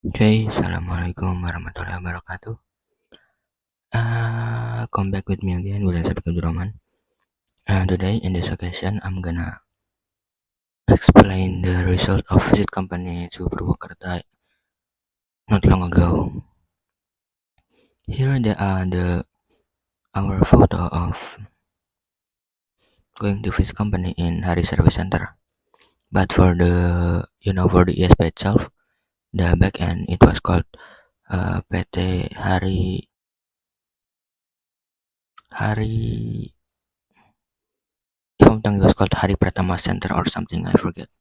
Okay, Assalamualaikum warahmatullahi wabarakatuh. Come back with me again, William Sabtu Roman. Today in this occasion, I'm gonna explain the result of visit company to Purwakarta not long ago. Here they are our photo of going to visit company in Hari Service Center. But for the ESP itself, the back end it was called PT Hari. If I'm it was called Hari Pratama Center or something, I forget.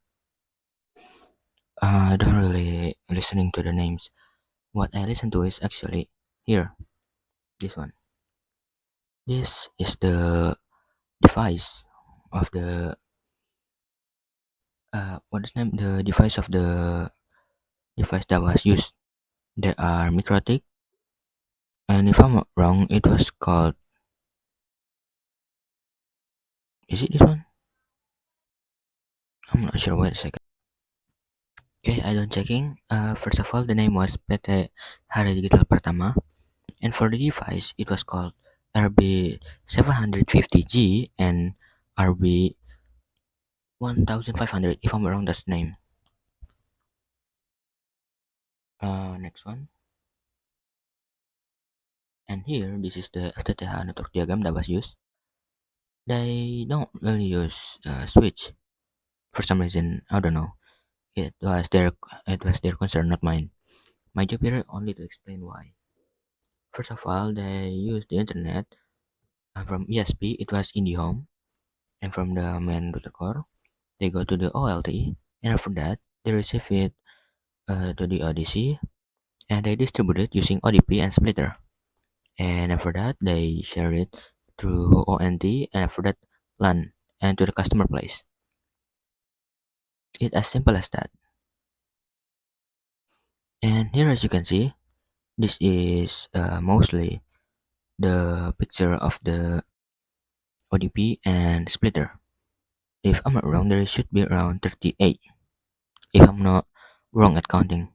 I don't really listening to the names. What I listen to is actually here, this one. This is the device of the what is name? The device of the device that was used. There are Mikrotik, and if I'm not wrong, it was called. Is it this one? I'm not sure. Wait a second. Okay, I don't checking. First of all, the name was PT Hari Digital Pertama, and for the device, it was called RB 750G and RB 1500. If I'm wrong, that's the name. Next one. And here, this is the FTTH network diagram that was used. They don't really use switch for some reason. I don't know. It was their concern, not mine. My job here only to explain why. First of all, they use the internet from ESP. It was IndiHome, and from the main router core, they go to the OLT, and after that, they receive it to the ODC, and they distribute it using ODP and splitter. And after that they share it through ONT, and after that LAN and to the customer place. It's as simple as that. And here, as you can see, this is mostly the picture of the ODP and splitter. If I'm not wrong, there should be around 38. If I'm not wrong at counting,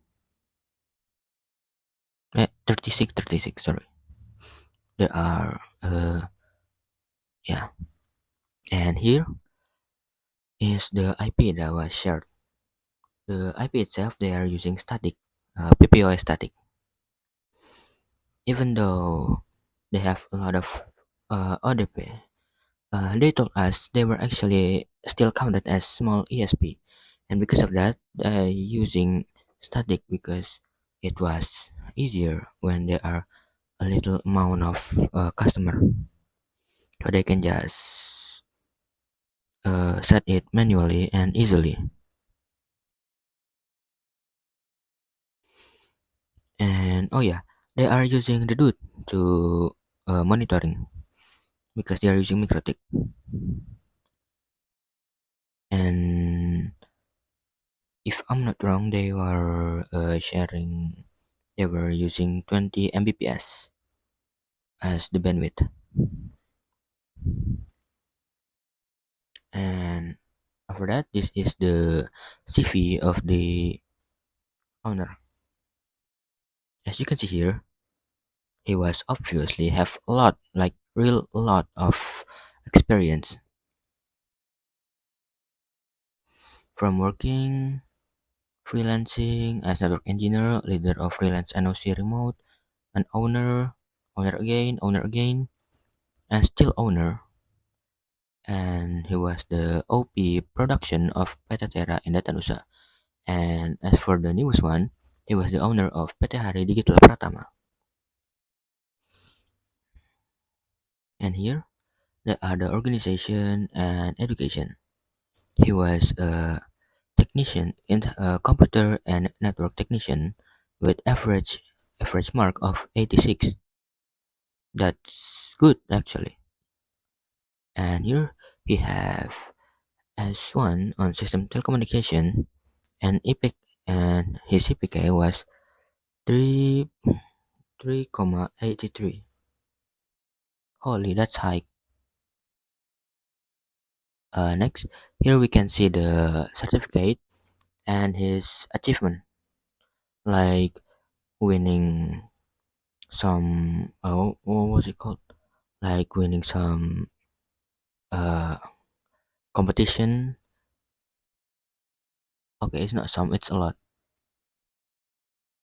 36, sorry. There are yeah. And here is the IP that was shared. The IP itself, they are using static, PPOS static. Even though they have a lot of ODP, they told us they were actually still counted as small ESP, and because of that, they using static because it was easier when there are a little amount of customer, so they can just set it manually and easily. And oh yeah, they are using the dude to monitoring because they are using MikroTik. And if I'm not wrong, they were using 20 Mbps as the bandwidth. And after that, this is the CV of the owner. As you can see here, he was obviously have a lot, like real lot of experience from working freelancing as network engineer, leader of freelance NOC remote, an owner again, and still owner. And he was the OP production of Petatera in Datanusa. And as for the newest one, he was the owner of PT Hari Digital Pratama. And here, there are the organization and education. He was a technician in computer and network technician with average mark of 86. That's good actually. And here we have S1 on system telecommunication, and EPIC, and his CPK was 3 3,83. Holy, that's high. Next, here we can see the certificate and his achievement, like winning some, what was it called, like winning some uh competition. Okay, it's not some, it's a lot.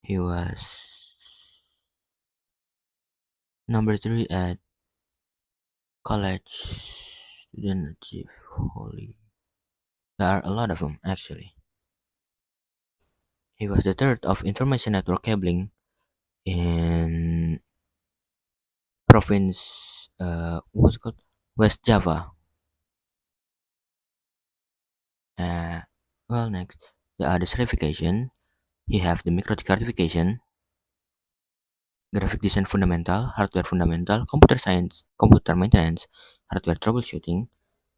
He was number 3 at college student achieve holy. There are a lot of them actually. He was the third of information network cabling in province, what's it called, West Java. uh next, the other certification, he have the micro certification, graphic design fundamental, hardware fundamental, computer science, computer maintenance, hardware troubleshooting,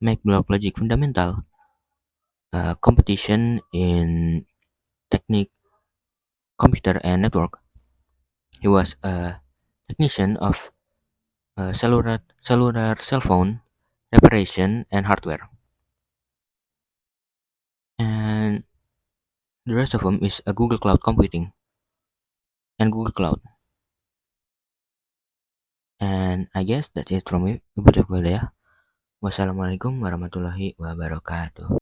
make block logic fundamental, competition in technique, computer and network. He was a technician of cellular cell phone reparation and hardware. And the rest of them is a Google Cloud Computing and Google Cloud. And I guess that's it from me. Wassalamualaikum warahmatullahi wabarakatuh.